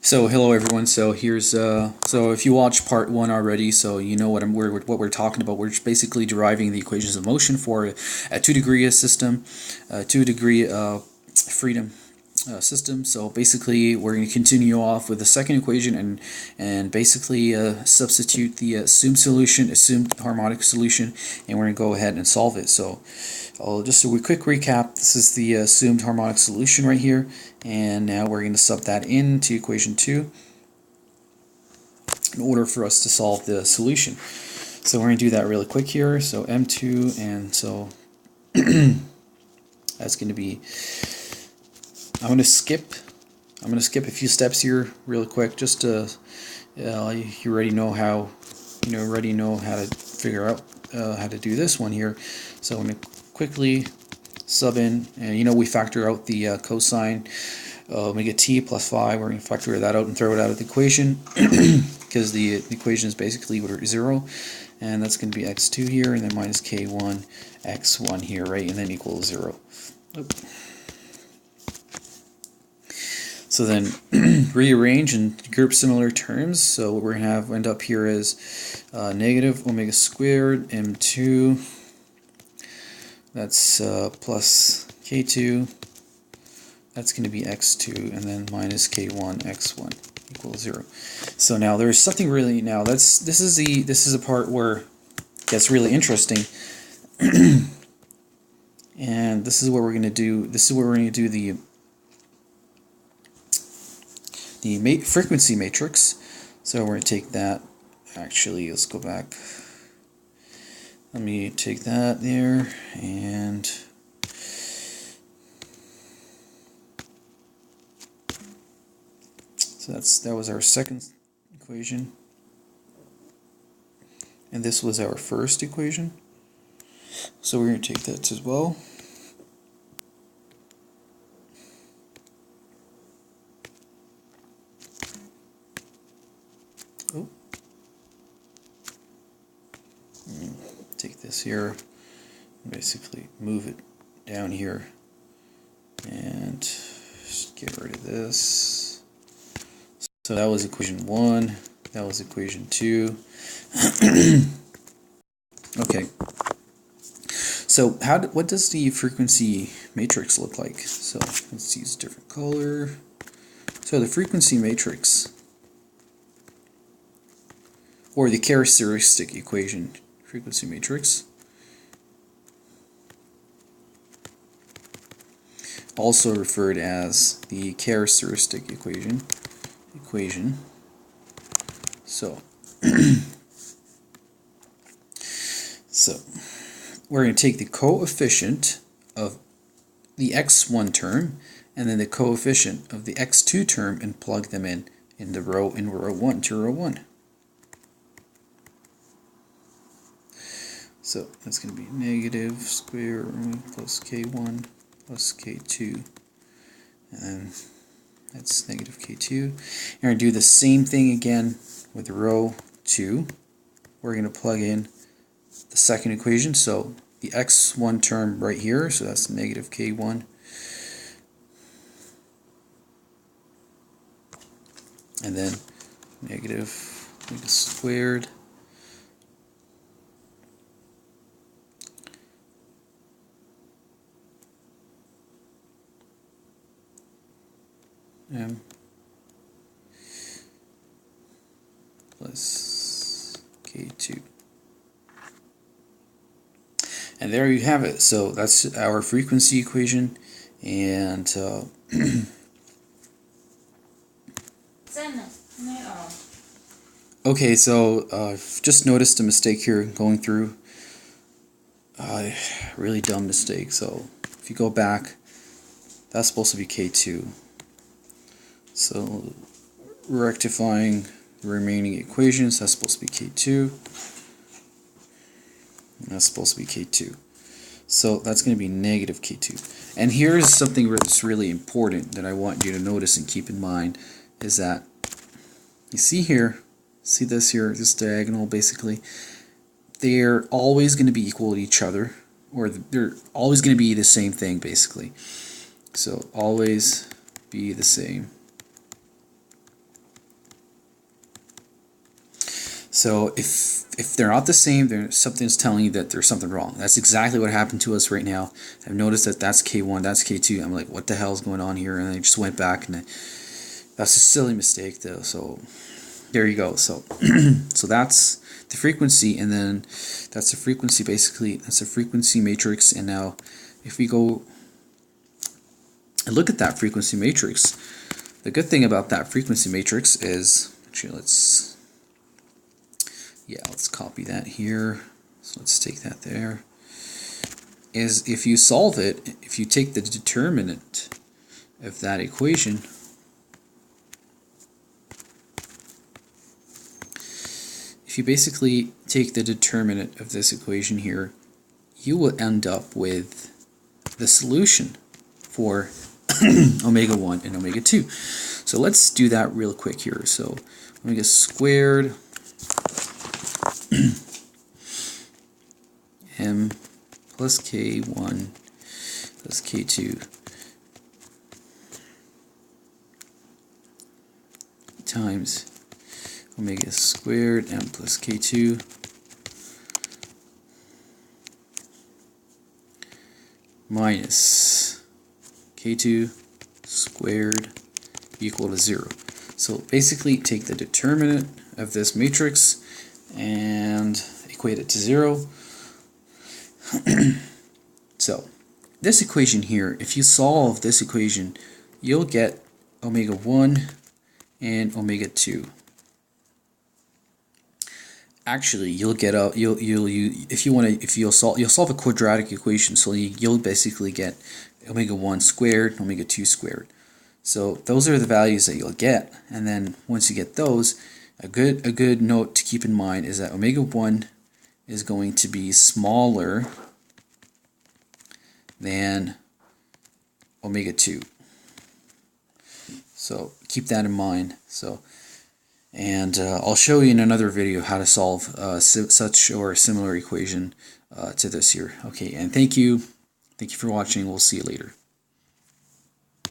So hello everyone. So here's so if you watched part one already, so you know what we're talking about. We're just basically deriving the equations of motion for a 2-degree system, 2-degree freedom system. So basically, we're going to continue off with the second equation and basically substitute the assumed harmonic solution, and we're going to go ahead and solve it. So I'll just do a quick recap. This is the assumed harmonic solution right here, and now we're going to sub that into equation 2 in order for us to solve the solution. So we're going to do that really quick here. So M2, and so that's going to be, I'm going to skip a few steps here really quick, just to you already know how to figure out how to do this one here. So I'm going to quickly sub in, and we factor out the cosine omega t plus phi. We're going to factor that out and throw it out of the equation because the equation is basically 0, and that's going to be x2 here, and then minus k1 x1 here, right, and then equals 0. So then rearrange and group similar terms. So what we're going to end up here is negative omega squared m2, that's plus k2, that's going to be x2, and then minus k1 x1 equals 0. So now there's something really, this is a part where it gets really interesting. And this is what we're going to do. This is where we're going to do the frequency matrix. So we're going to take that. Actually, let's go back. Let me take that there, and so that was our second equation, and this was our first equation. So we're going to take that as well. Oh. Take this here, basically move it down here, and just get rid of this. So that was equation 1, that was equation 2. Okay, so what does the frequency matrix look like? So let's use a different color. So the frequency matrix, or the characteristic equation, frequency matrix, also referred as the characteristic equation. So so we're going to take the coefficient of the x1 term and then the coefficient of the x2 term and plug them in row 1 to row 1. So that's going to be negative square root plus k1 plus k2, and that's negative k2. And we're going to do the same thing again with row 2. We're going to plug in the second equation, so the x1 term right here, so that's negative k1, and then negative omega squared m plus k2. And there you have it. So that's our frequency equation. And okay, so I've just noticed a mistake here going through. Really dumb mistake. So if you go back, that's supposed to be K2. So rectifying the remaining equations, that's supposed to be K2. And that's supposed to be K2. So that's going to be negative K2. And here's something that's really important that I want you to notice and keep in mind, is that you see here, see this here, this diagonal basically, they're always going to be equal to each other, or they're always going to be the same thing basically. So always be the same. So if they're not the same, something's telling you that there's something wrong. That's exactly what happened to us right now. I've noticed that that's K1, that's K2. I'm like, what the hell is going on here? And I just went back, and that's a silly mistake though. So there you go. So so that's the frequency, and then that's the frequency, basically. That's a frequency matrix. And now if we go and look at that frequency matrix, the good thing about that frequency matrix is, actually let's copy that here. So let's take that there. Is if you solve it, if you take the determinant of that equation, if you basically take the determinant of this equation here, you will end up with the solution for omega 1 and omega 2. So let's do that real quick here. So omega squared m plus k1 plus k2 times omega squared m plus k2 minus k2 squared equal to 0. So basically take the determinant of this matrix and equate it to 0. So this equation here, if you solve this equation, you'll get omega 1 and omega 2. Actually, you'll get a you'll solve a quadratic equation, so you'll basically get omega 1 squared, omega 2 squared. So those are the values that you'll get, and then once you get those, a good note to keep in mind is that omega 1 is going to be smaller than omega 2. So keep that in mind. So, and I'll show you in another video how to solve such or a similar equation to this here. Okay, and thank you for watching. We'll see you later.